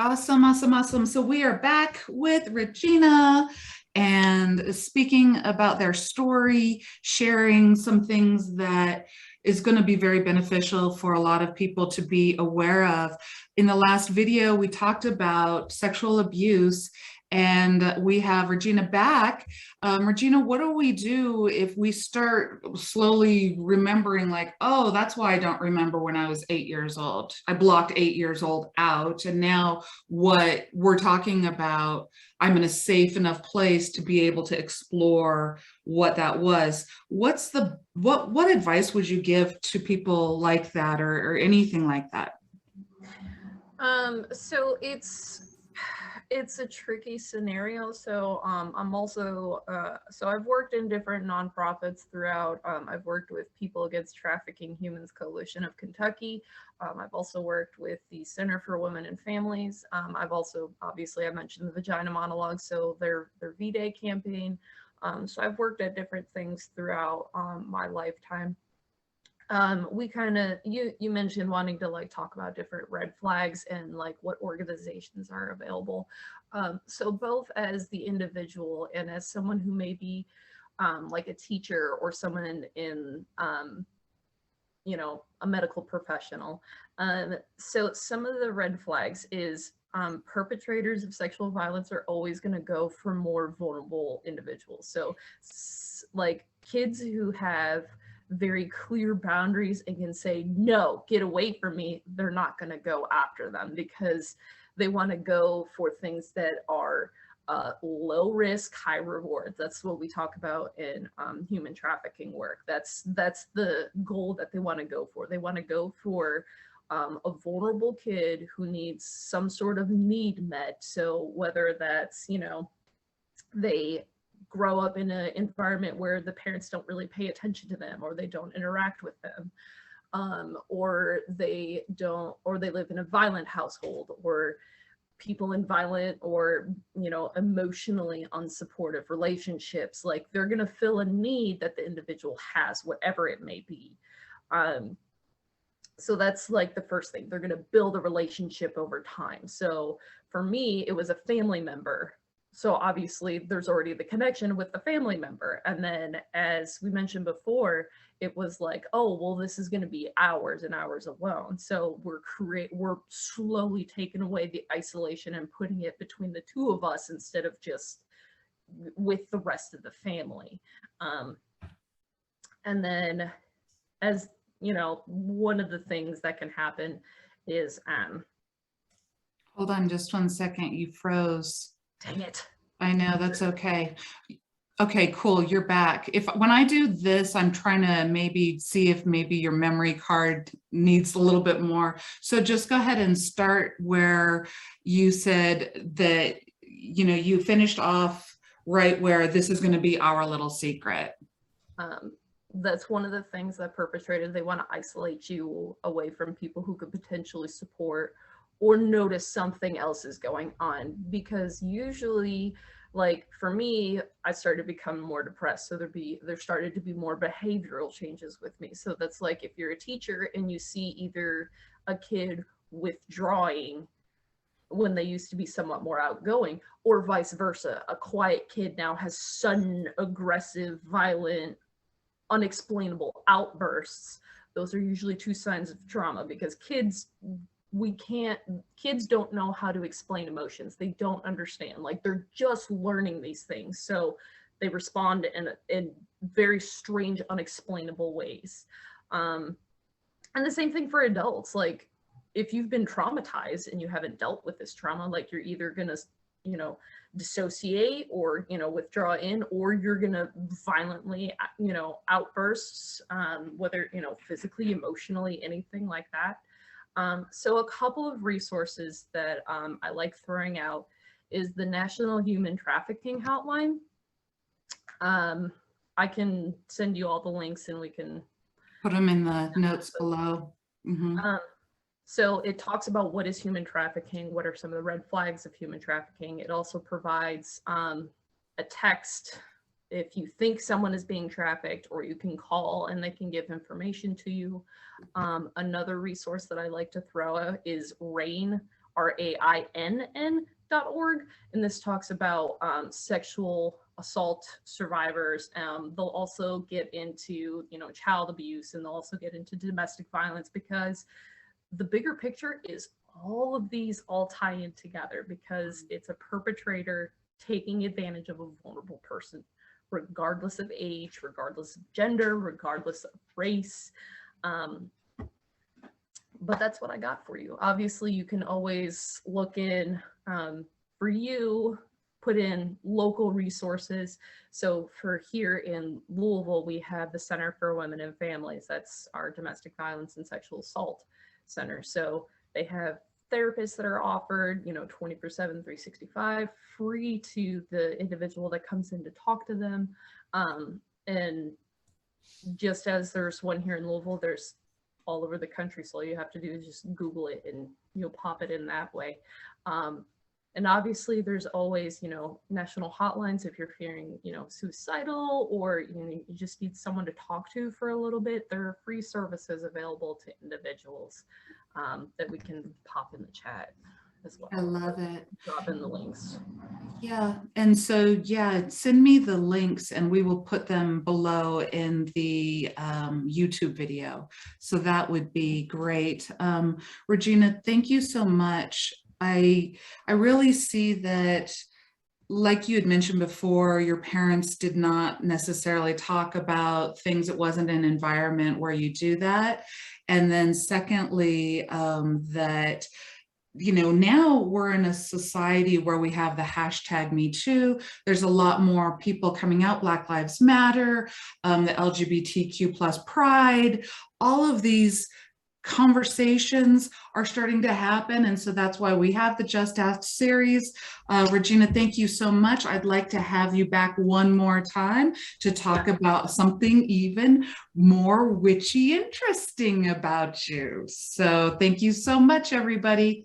Awesome, awesome, awesome. So we are back with Regina and speaking about their story, sharing some things that is going to be very beneficial for a lot of people to be aware of. In the last video, we talked about sexual abuse, and we have Regina back. Regina, what do we do if we start slowly remembering, like, oh, that's why I don't remember when I was 8 years old. I blocked 8 years old out, and now what we're talking about, I'm in a safe enough place to be able to explore what that was. What advice would you give to people like that, or anything like that? So it's a tricky scenario. So I'm also so I've worked in different nonprofits throughout. I've worked with People Against Trafficking Humans Coalition of Kentucky. I've also worked with the Center for Women and Families. I've also, obviously, I mentioned the Vagina Monologue, so their V-Day campaign. So I've worked at different things throughout my lifetime. We kind of, you mentioned wanting to like talk about different red flags and like what organizations are available. So both as the individual and as someone who may be like a teacher or someone in you know, a medical professional. So some of the red flags is perpetrators of sexual violence are always going to go for more vulnerable individuals. So like kids who have very clear boundaries and can say, no, get away from me, they're not going to go after them because they want to go for things that are low risk, high reward. That's what we talk about in human trafficking work. That's the goal that they want to go for. They want to go for a vulnerable kid who needs some sort of need met. So whether that's, you know, they grow up in an environment where the parents don't really pay attention to them or they don't interact with them, or they live in a violent household, or people in violent or, you know, emotionally unsupportive relationships. Like they're going to fill a need that the individual has, whatever it may be. So that's like the first thing. They're going to build a relationship over time. So for me, it was a family member. So obviously there's already the connection with the family member. And then as we mentioned before, it was like, oh, well, this is going to be hours and hours alone. So we're slowly taking away the isolation and putting it between the two of us instead of just with the rest of the family. And then, as you know, one of the things that can happen is Hold on just 1 second, you froze. dang it. I know, that's okay. Okay, cool, you're back. When I do this, I'm trying to maybe see if maybe your memory card needs a little bit more. So just go ahead and start where you said that, you know, you finished off right where this is going to be our little secret. That's one of the things that perpetrators, they want to isolate you away from people who could potentially support or notice something else is going on, because usually, like for me, I started to become more depressed. So there started to be more behavioral changes with me. So that's like if you're a teacher and you see either a kid withdrawing when they used to be somewhat more outgoing, or vice versa, a quiet kid now has sudden aggressive, violent, unexplainable outbursts. Those are usually two signs of trauma, because kids don't know how to explain emotions. They don't understand, like they're just learning these things, so they respond in very strange, unexplainable ways. And the same thing for adults. Like if you've been traumatized and you haven't dealt with this trauma, like you're either gonna, you know, dissociate or, you know, withdraw in, or you're gonna violently, you know, outbursts, whether, you know, physically, emotionally, anything like that. So a couple of resources that I like throwing out is the National Human Trafficking Hotline. I can send you all the links and we can put them in the notes below. So it talks about what is human trafficking, what are some of the red flags of human trafficking. It also provides a text if you think someone is being trafficked, or you can call and they can give information to you. Another resource that I like to throw out is RAIN, RAINN.org, and this talks about sexual assault survivors. They'll also get into, child abuse, and they'll also get into domestic violence, because the bigger picture is all of these all tie in together, because it's a perpetrator taking advantage of a vulnerable person, regardless of age, regardless of gender, regardless of race. But that's what I got for you. Obviously, you can always look in, for you, put in local resources. So for here in Louisville, we have the Center for Women and Families. That's our domestic violence and sexual assault center. So they have therapists that are offered, 24/7, 365, free to the individual that comes in to talk to them. And just as there's one here in Louisville, there's all over the country. So all you have to do is just Google it and you'll pop it in that way. And obviously there's always, national hotlines if you're feeling, suicidal, or, you just need someone to talk to for a little bit. There are free services available to individuals that we can pop in the chat as well. I love it. Drop in the links. Yeah. And so, yeah, send me the links and we will put them below in the YouTube video. So that would be great. Regina, thank you so much. I really see that, like you had mentioned before, your parents did not necessarily talk about things. It wasn't an environment where you do that. And then secondly, that now we're in a society where we have the hashtag Me Too. There's a lot more people coming out, Black Lives Matter, the LGBTQ plus pride, all of these conversations are starting to happen. And so that's why we have the Just Ask series. Regina, thank you so much. I'd like to have you back one more time to talk about something even more witchy interesting about you. So thank you so much, everybody.